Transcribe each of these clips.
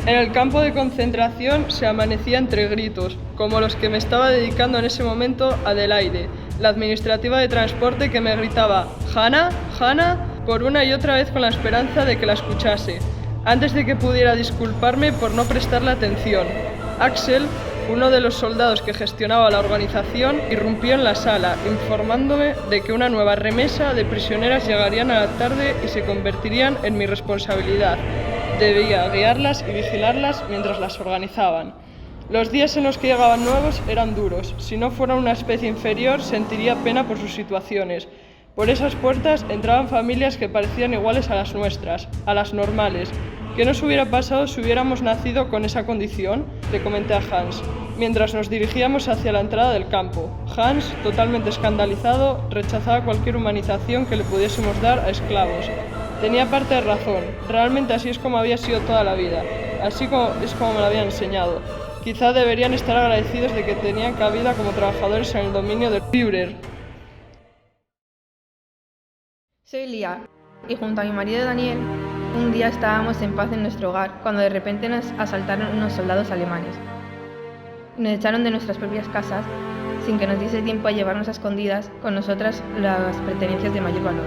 En el campo de concentración se amanecía entre gritos, como los que me estaba dedicando en ese momento Adelaide, la administrativa de transporte, que me gritaba «Hannah, Hannah», por una y otra vez con la esperanza de que la escuchase, antes de que pudiera disculparme por no prestarle atención. Axel, uno de los soldados que gestionaba la organización, irrumpió en la sala, informándome de que una nueva remesa de prisioneras llegarían a la tarde y se convertirían en mi responsabilidad. Debía guiarlas y vigilarlas mientras las organizaban. Los días en los que llegaban nuevos eran duros. Si no fuera una especie inferior, sentiría pena por sus situaciones. Por esas puertas entraban familias que parecían iguales a las nuestras, a las normales. ¿Qué nos hubiera pasado si hubiéramos nacido con esa condición?, le comenté a Hans, mientras nos dirigíamos hacia la entrada del campo. Hans, totalmente escandalizado, rechazaba cualquier humanización que le pudiésemos dar a esclavos. Tenía parte de razón, realmente así es como había sido toda la vida, así es como me lo habían enseñado. Quizá deberían estar agradecidos de que tenían cabida como trabajadores en el dominio del Führer. Soy Lía, y junto a mi marido Daniel, un día estábamos en paz en nuestro hogar, cuando de repente nos asaltaron unos soldados alemanes. Nos echaron de nuestras propias casas, sin que nos diese tiempo a llevarnos a escondidas con nosotras las pertenencias de mayor valor.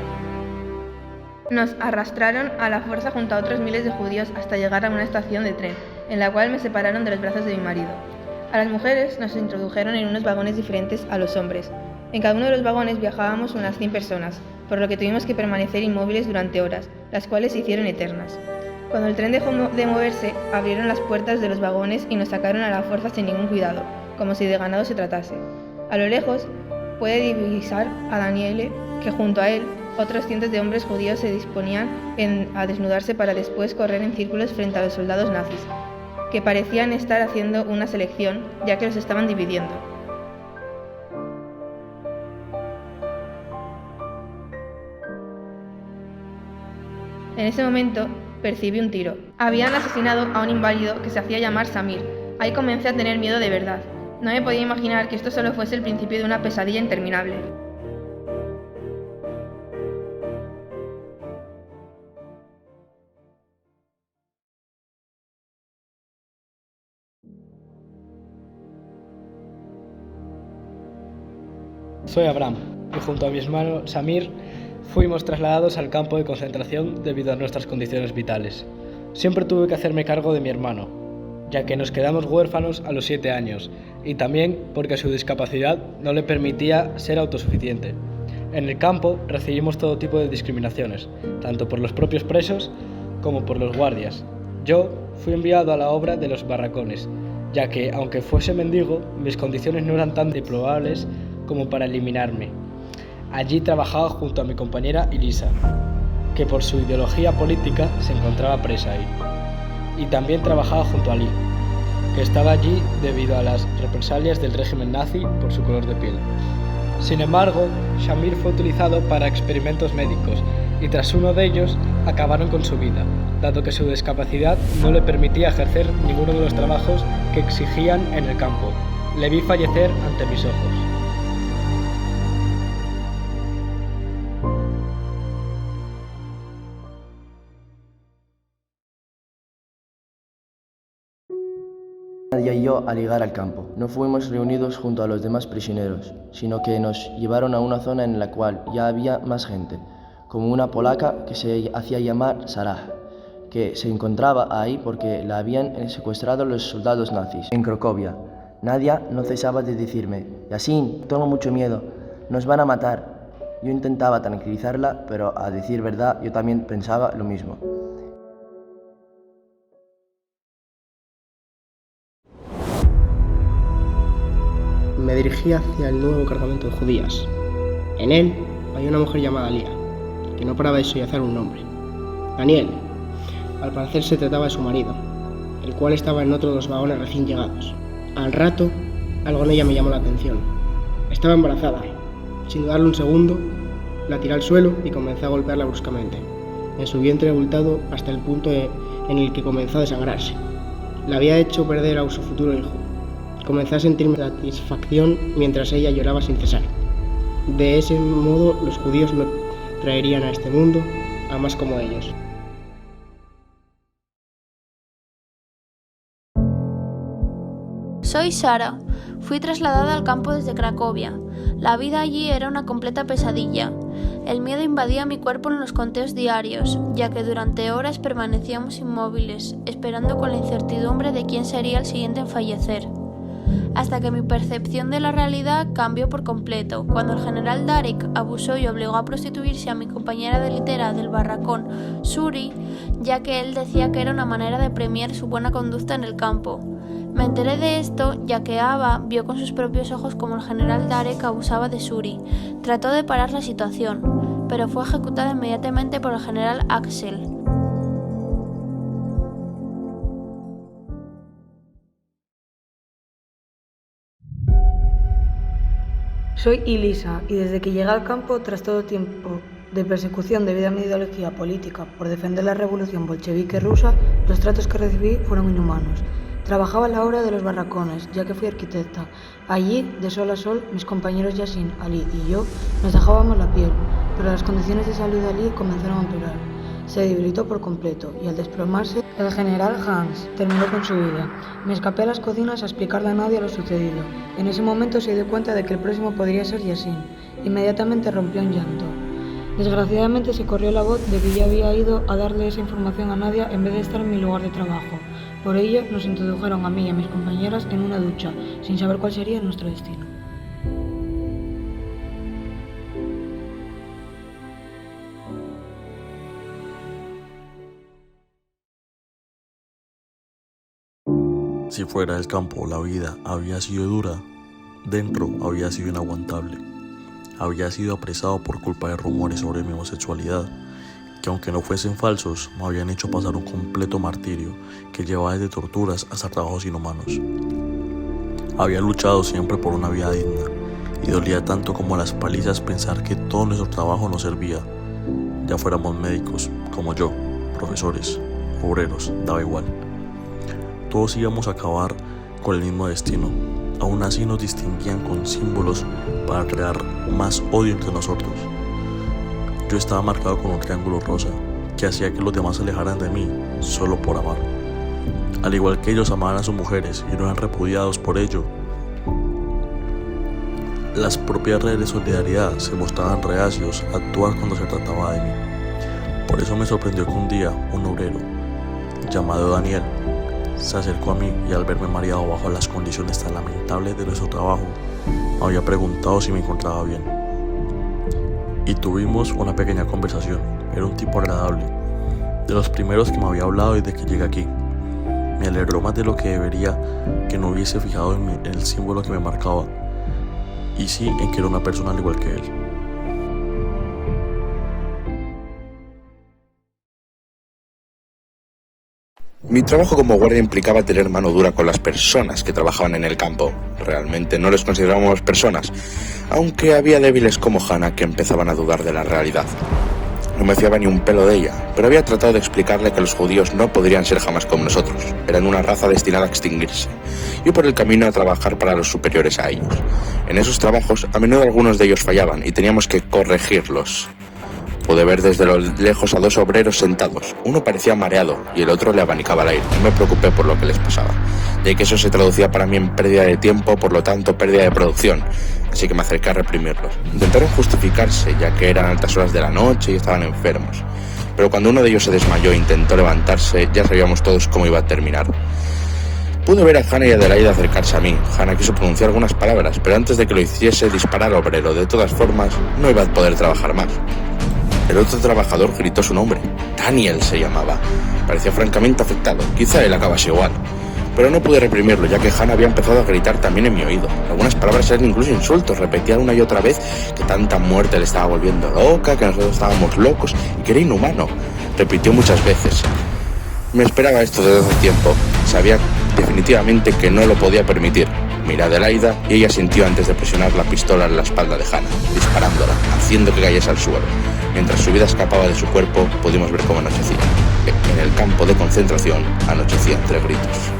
Nos arrastraron a la fuerza junto a otros miles de judíos hasta llegar a una estación de tren, en la cual me separaron de los brazos de mi marido. A las mujeres nos introdujeron en unos vagones diferentes a los hombres. En cada uno de los vagones viajábamos unas 100 personas, por lo que tuvimos que permanecer inmóviles durante horas, las cuales se hicieron eternas. Cuando el tren dejó de moverse, abrieron las puertas de los vagones y nos sacaron a la fuerza sin ningún cuidado, como si de ganado se tratase. A lo lejos pude divisar a Daniele, que junto a él otros cientos de hombres judíos se disponían a desnudarse para después correr en círculos frente a los soldados nazis, que parecían estar haciendo una selección, ya que los estaban dividiendo. En ese momento percibí un tiro. Habían asesinado a un inválido que se hacía llamar Samir. Ahí comencé a tener miedo de verdad. No me podía imaginar que esto solo fuese el principio de una pesadilla interminable. Soy Abraham, y junto a mi hermano Samir fuimos trasladados al campo de concentración debido a nuestras condiciones vitales. Siempre tuve que hacerme cargo de mi hermano, ya que nos quedamos huérfanos a los 7 años, y también porque su discapacidad no le permitía ser autosuficiente. En el campo recibimos todo tipo de discriminaciones, tanto por los propios presos como por los guardias. Yo fui enviado a la obra de los barracones, ya que, aunque fuese mendigo, mis condiciones no eran tan deplorables como para eliminarme. Allí trabajaba junto a mi compañera Elisa, que por su ideología política se encontraba presa ahí. Y también trabajaba junto a Lee, que estaba allí debido a las represalias del régimen nazi por su color de piel. Sin embargo, Shamir fue utilizado para experimentos médicos y tras uno de ellos acabaron con su vida, dado que su discapacidad no le permitía ejercer ninguno de los trabajos que exigían en el campo. Le vi fallecer ante mis ojos. Nadia y yo a ligar al campo. No fuimos reunidos junto a los demás prisioneros, sino que nos llevaron a una zona en la cual ya había más gente, como una polaca que se hacía llamar Sarah, que se encontraba ahí porque la habían secuestrado los soldados nazis en Cracovia. Nadia no cesaba de decirme: Yasin, tengo mucho miedo, nos van a matar. Yo intentaba tranquilizarla, pero a decir verdad yo también pensaba lo mismo. Me dirigí hacia el nuevo cargamento de judías. En él había una mujer llamada Lía, que no paraba de sollozar un nombre. Daniel. Al parecer se trataba de su marido, el cual estaba en otro de los vagones recién llegados. Al rato, algo en ella me llamó la atención. Estaba embarazada. Sin dudarlo un segundo, la tiré al suelo y comencé a golpearla bruscamente, en su vientre abultado hasta el punto en el que comenzó a desangrarse. La había hecho perder a su futuro hijo. Comencé a sentirme satisfacción mientras ella lloraba sin cesar. De ese modo, los judíos me traerían a este mundo a más como ellos. Soy Sara. Fui trasladada al campo desde Cracovia. La vida allí era una completa pesadilla. El miedo invadía mi cuerpo en los conteos diarios, ya que durante horas permanecíamos inmóviles, esperando con la incertidumbre de quién sería el siguiente en fallecer. Hasta que mi percepción de la realidad cambió por completo, cuando el general Darek abusó y obligó a prostituirse a mi compañera de litera del barracón, Suri, ya que él decía que era una manera de premiar su buena conducta en el campo. Me enteré de esto ya que Ava vio con sus propios ojos como el general Darek abusaba de Suri. Trató de parar la situación, pero fue ejecutada inmediatamente por el general Axel. Soy Elisa y desde que llegué al campo, tras todo tiempo de persecución debido a mi ideología política por defender la revolución bolchevique rusa, los tratos que recibí fueron inhumanos. Trabajaba a la hora de los barracones, ya que fui arquitecta. Allí, de sol a sol, mis compañeros Yasin, Ali y yo nos dejábamos la piel, pero las condiciones de salud de Ali comenzaron a empeorar. Se debilitó por completo y al desplomarse, el general Hans terminó con su vida. Me escapé a las cocinas a explicarle a Nadia lo sucedido. En ese momento se dio cuenta de que el próximo podría ser Yasin. Inmediatamente rompió en llanto. Desgraciadamente se corrió la voz de que ya había ido a darle esa información a Nadia en vez de estar en mi lugar de trabajo. Por ello, nos introdujeron a mí y a mis compañeras en una ducha, sin saber cuál sería nuestro destino. Si fuera del campo la vida había sido dura, dentro había sido inaguantable. Había sido apresado por culpa de rumores sobre mi homosexualidad, que aunque no fuesen falsos, me habían hecho pasar un completo martirio que llevaba desde torturas hasta trabajos inhumanos. Había luchado siempre por una vida digna, y dolía tanto como las palizas pensar que todo nuestro trabajo no servía. Ya fuéramos médicos, como yo, profesores, obreros, daba igual. Todos íbamos a acabar con el mismo destino. Aún así nos distinguían con símbolos para crear más odio entre nosotros. Yo estaba marcado con un triángulo rosa que hacía que los demás se alejaran de mí solo por amar. Al igual que ellos amaban a sus mujeres y no eran repudiados por ello, las propias redes de solidaridad se mostraban reacios a actuar cuando se trataba de mí. Por eso me sorprendió que un día un obrero llamado Daniel se acercó a mí y al verme mareado bajo las condiciones tan lamentables de nuestro trabajo, me había preguntado si me encontraba bien. Y tuvimos una pequeña conversación. Era un tipo agradable, de los primeros que me había hablado desde que llegué aquí. Me alegró más de lo que debería que no hubiese fijado en el símbolo que me marcaba, y sí en que era una persona al igual que él. Mi trabajo como guardia implicaba tener mano dura con las personas que trabajaban en el campo. Realmente no les considerábamos personas, aunque había débiles como Hannah que empezaban a dudar de la realidad. No me fiaba ni un pelo de ella, pero había tratado de explicarle que los judíos no podrían ser jamás como nosotros. Eran una raza destinada a extinguirse, y por el camino a trabajar para los superiores a ellos. En esos trabajos, a menudo algunos de ellos fallaban y teníamos que corregirlos. Pude ver desde lo lejos a dos obreros sentados. Uno parecía mareado y el otro le abanicaba el aire. No me preocupé por lo que les pasaba, ya que eso se traducía para mí en pérdida de tiempo, por lo tanto pérdida de producción. Así que me acerqué a reprimirlos. Intentaron justificarse, ya que eran altas horas de la noche y estaban enfermos. Pero cuando uno de ellos se desmayó e intentó levantarse, ya sabíamos todos cómo iba a terminar. Pude ver a Hannah y Adelaide acercarse a mí. Hannah quiso pronunciar algunas palabras, pero antes de que lo hiciese, disparar al obrero. De todas formas, no iba a poder trabajar más. El otro trabajador gritó su nombre. Daniel se llamaba. Parecía francamente afectado. Quizá él acabase igual. Pero no pude reprimirlo, ya que Hannah había empezado a gritar también en mi oído. Algunas palabras eran incluso insultos. Repetía una y otra vez que tanta muerte le estaba volviendo loca, que nosotros estábamos locos y que era inhumano. Repitió muchas veces. Me esperaba esto desde hace tiempo. Sabía definitivamente que no lo podía permitir. Miré a Adelaida y ella sintió antes de presionar la pistola en la espalda de Hannah, disparándola, haciendo que cayese al suelo. Mientras su vida escapaba de su cuerpo, pudimos ver cómo anochecía. En el campo de concentración anochecía entre gritos.